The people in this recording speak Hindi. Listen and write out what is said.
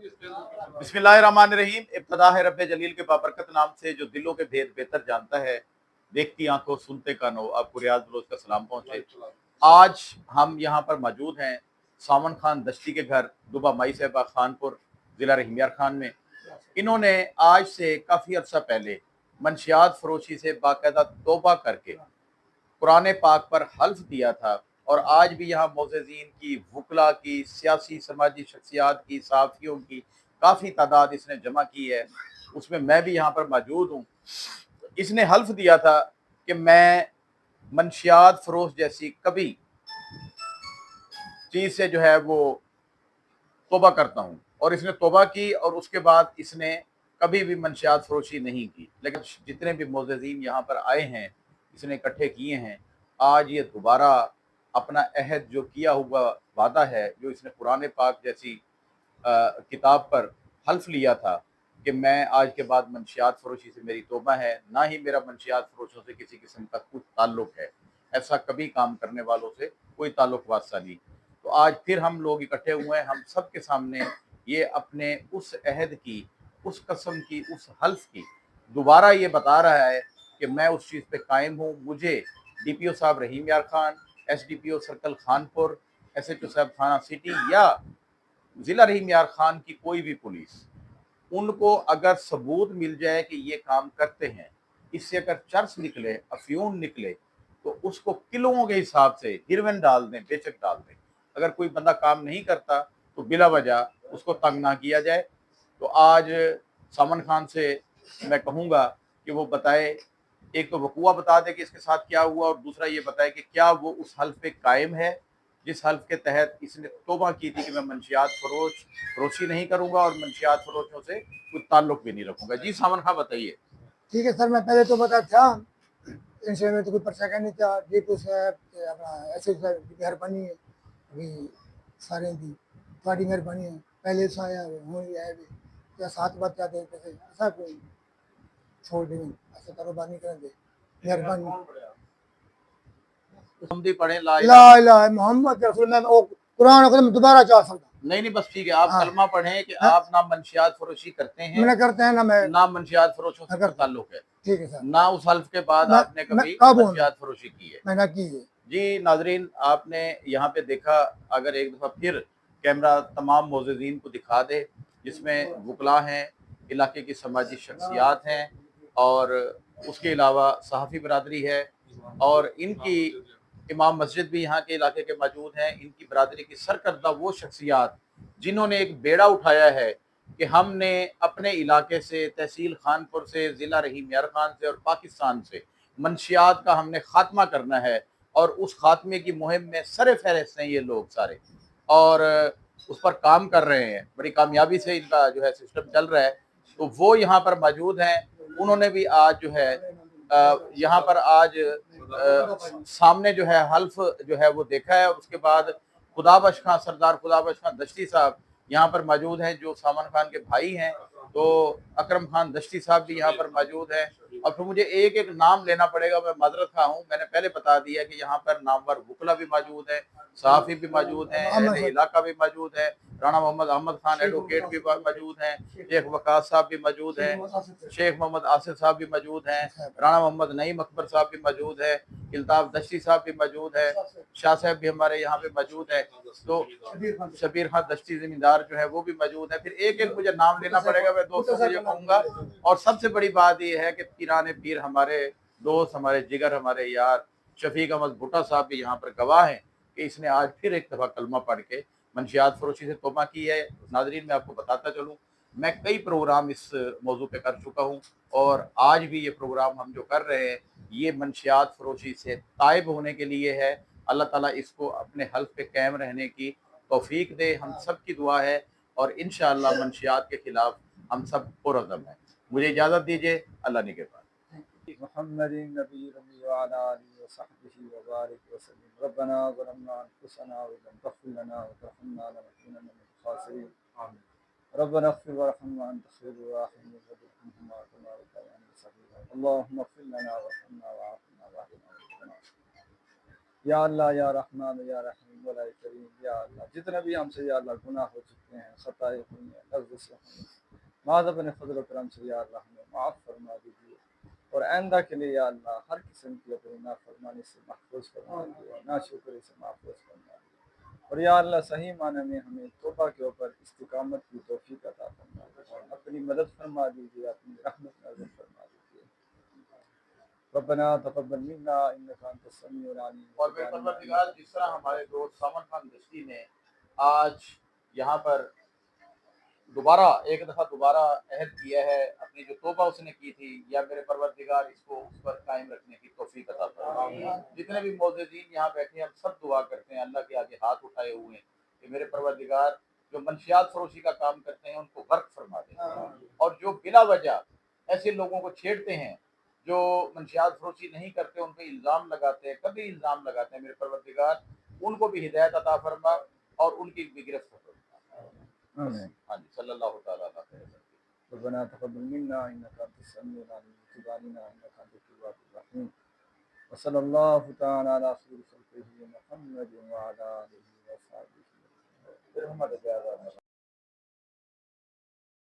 बिस्मिल्लाहिर्रहमानिर्रहीम। इब्तिदा है रब्बे जलील के बाबरकत नाम से जो दिलों के भेद बेहतर जानता है, देखती आंखों सुनते कानों, आपको रियाज बलोच का सलाम पहुंचे। आज हम यहाँ पर मौजूद हैं सावन खान दश्ती के घर दुबा माई साहिबा खानपुर ज़िला रहीमियार खान में। इन्होंने आज से काफ़ी अर्सा पहले मंशियात फरोशी से बाकायदा तौबा करके कुरान पाक पर हल्फ दिया था और आज भी यहाँ मोअज़्ज़िज़ीन की, वुकला की, सियासी समाजी शख्सियात की, सहाफ़ियों की काफ़ी तादाद इसने जमा की है। उसमें मैं भी यहाँ पर मौजूद हूँ। इसने हल्फ दिया था कि मैं मंशियात फरोश जैसी कभी चीज़ से जो है वो तौबा करता हूँ, और इसने तौबा की और उसके बाद इसने कभी भी मंशियात फरोशी नहीं की। लेकिन जितने भी मोअज़्ज़िज़ीन यहाँ पर आए हैं, इसने इकट्ठे किए हैं, आज ये दोबारा अपना अहद जो किया हुआ वादा है, जो इसने कुरान पाक जैसी किताब पर हल्फ लिया था कि मैं आज के बाद मंशियात फरोशी से मेरी तौबा है, ना ही मेरा मंशियात फरोशों से किसी किस्म का कुछ ताल्लुक है। ऐसा कभी काम करने वालों से कोई ताल्लुक वास्ता नहीं। तो आज फिर हम लोग इकट्ठे हुए हैं, हम सब के सामने ये अपने उस अहद की, उस कसम की, उस हल्फ की दोबारा ये बता रहा है कि मैं उस चीज़ पे कायम हूँ। मुझे DPO साहब रहीम यार Khan, SDPO circle Khanpur, SHO साहब थाना सिटी या ज़िला रहीम यार खान की कोई भी पुलिस, उनको अगर सबूत मिल जाए कि ये काम करते हैं, इससे अगर चर्स निकले, अफ्यून निकले, तो उसको किलों के हिसाब से हिरवन डाल दें, बेशक डाल दें। अगर कोई बंदा काम नहीं करता तो बिला वजह उसको तंग ना किया जाए। तो आज सामन खान से मैं कहूँगा कि वो बताए, एक तो वकूआ बता दे कि इसके साथ क्या हुआ, और दूसरा ये बताए कि क्या वो उस हल्फ पे कायम है जिस हल्फ के तहत इसने तौबा की थी कि मैं मंशियात फरोशी नहीं करूंगा और मंशियात फरोशों से कोई ताल्लुक भी नहीं रखूंगा। जी सामन खान बताइए। ठीक है सर, मैं पहले तो बता था इनसे में तो कोई पर्चा नहीं था। DPO साहब अपना SHO साहब की मेहरबानी है, अभी सारे दी थोड़ी मेहरबानी है। पहले से आया हूँ आए भी क्या साथ बात जाते हैं कैसे ऐसा कोई छोड़ दें, ऐसा कारोबार नहीं करेंगे। मेहरबानी हम भी पढ़े ला ला इलाहा मोहम्मद रसूल। मैं वो कुरान को दोबारा चाह सकता नहीं, बस ठीक है, आप हाँ। कलमा पढ़ें कि हाँ? आप ना मंशियात फरोशी करते हैं, मैंने करते हैं ना, मैं ना मंशियात फरोशों से अगर कोई ताल्लुक है, ठीक है सर, ना उस हल्फ के बाद मैं आपने मैं कभी कब हूँ मंशियात फरोशी की है। मैंने की है। जी नाजरीन, आपने यहाँ पे देखा, अगर एक दफ़ा फिर कैमरा तमाम मोअज़्ज़िज़ीन को दिखा दे, जिसमें वुकला हैं, इलाके की समाजी शख्सियात हैं, और उसके अलावा सहाफ़ी बरादरी है, और इनकी इमाम मस्जिद भी यहाँ के इलाके के मौजूद हैं। इनकी बरादरी की सरकर्दा वो शख्सियात जिन्होंने एक बेड़ा उठाया है कि हमने अपने इलाके से, तहसील खानपुर से, ज़िला रहीम यार खान से और पाकिस्तान से मंशियात का हमने खात्मा करना है, और उस खात्मे की मुहिम में सर फहरिस्त हैं ये लोग सारे, और उस पर काम कर रहे हैं। बड़ी कामयाबी से इनका जो है सिस्टम चल रहा है। तो वो यहाँ पर मौजूद हैं। उन्होंने भी आज जो है यहाँ पर आज सामने जो है हल्फ जो है वो देखा है, और उसके बाद खुदाबख्श खां, सरदार खुदाबख्श खां दश्ती साहब यहाँ पर मौजूद हैं, जो सामन खान के भाई हैं। तो अकरम खान दश्ती साहब भी यहाँ पर मौजूद हैं। और फिर मुझे एक एक नाम लेना पड़ेगा, मैं माजरत खा हूँ, मैंने पहले बता दिया कि यहाँ पर नामवर वुकला भी मौजूद है, सहाफ़ी भी मौजूद हैं, अहले इलाका भी मौजूद है, राणा मोहम्मद अहमद खान एडवोकेट भी मौजूद हैं, शेख वकास साहब भी मौजूद हैं, शेख मोहम्मद आसिफ साहब भी मौजूद हैं, राणा मोहम्मद नईम अकबर साहब भी मौजूद है, इल्ताफ दश्ती साहब भी मौजूद है, शाह साहब भी हमारे यहाँ पे मौजूद है। तो शबीर खान दश्ती जमींदार जो है वो भी मौजूद है। फिर एक एक मुझे नाम लेना पड़ेगा, मैं दोस्तों से ये कहूँगा। और सबसे बड़ी बात यह है कि पीराने पीर, हमारे दोस्त, हमारे जिगर, हमारे यार शफीक अहमद भुट्टा साहब भी यहाँ पर गवाह हैं कि इसने आज फिर एक दफ़ा कलमा पढ़ के मंशियात फरोशी से तौबा की है। नाजरीन, मैं आपको बताता चलूँ, मैं कई प्रोग्राम इस मौजू पे कर चुका हूँ, और आज भी ये प्रोग्राम हम जो कर रहे हैं ये मंशियात फरोशी से ताइब होने के लिए है। अल्लाह ताला इसको अपने हल्फ पे कायम रहने की तौफीक दे, हम सब की दुआ है, और इंशाअल्लाह मंशियात के खिलाफ हम सब पुरअज़म हैं। मुझे इजाज़त दीजिए, अल्लाह निगहबान। रब्बना ज़लमना अनफुसना व लम तग़फिर लना व तरहमना लनकुनन्ना मिनल ख़ासिरीन। रब्बना इग़फिर वरहमना अन्ता ख़ैरुर राहिमीन वरहमहुमा कमा रब्बयानी सग़ीरा। अल्लाहुम्मा इग़फिर लना वरहमना वआफ़िना वाhdina। या अल्लाह या रहमान या रहीम वला करीम। या अल्लाह जितने भी हमसे या अल्लाह गुनाह हो चुके हैं, खताएं हुई हैं, लफ्ज़ से हुई हैं, माज़ अपने फजल करम से या अल्लाह हमें माफ़ फरमा दीजिए और आइंदा के लिए या अल्लाह हर किस्म की अपनी नाफरमानी से महफूज फरमा दीजिए, नाशुक्री से महफूज फरमा दीजिए और या अल्लाह सही माने में हमें तौबा के ऊपर इस्तिकामत की तौफीक अता फरमा दीजिए, अपनी मदद फरमा दीजिए, अपनी रहमत नाज़िल फरमा दीजिए। रब्बना तक़ब्बल मिन्ना इन्नका अंतस समीउल अलीम। और मेरे परवरदिगार, जिस तरह हमारे दोस्त सामन खान दस्ती ने आज यहाँ पर एक दफ़ा दोबारा अहद किया है, अपनी जो तौबा उसने की थी, या मेरे परवरदिगार इसको उस पर कायम रखने की तौफीक अता फरमा। जितने भी मौजूदीन यहाँ बैठे हैं, हम सब दुआ करते हैं, अल्लाह के आगे हाथ उठाए हुए हैं कि मेरे परवरदिगार जो मंशियात फरोशी का काम करते हैं उनको गर्क फरमा दे, और जो बिला वजह ऐसे लोगों को छेड़ते हैं जो मंशियात फरोशी नहीं करते, उन पर इल्ज़ाम लगाते हैं, कभी इल्ज़ाम लगाते हैं, मेरे परवरदिगार उनको भी हिदायत अता फरमा और उनकी भी गिरफ्त फरमा। आमीन। हाँ जी, सल्लल्लाहु ताला अलैहि वसल्लम। रब्बना तक़ब्बल मिन्ना इन्नका अंतस समीउल अलीम व तुब अलैना इन्नका अंतत तव्वाबुर रहीम व सल्लल्लाहु तआला अला खैरि खल्क़िही मुहम्मद व अला आलिहि व अस्हाबिही। फिर हमारे प्यारे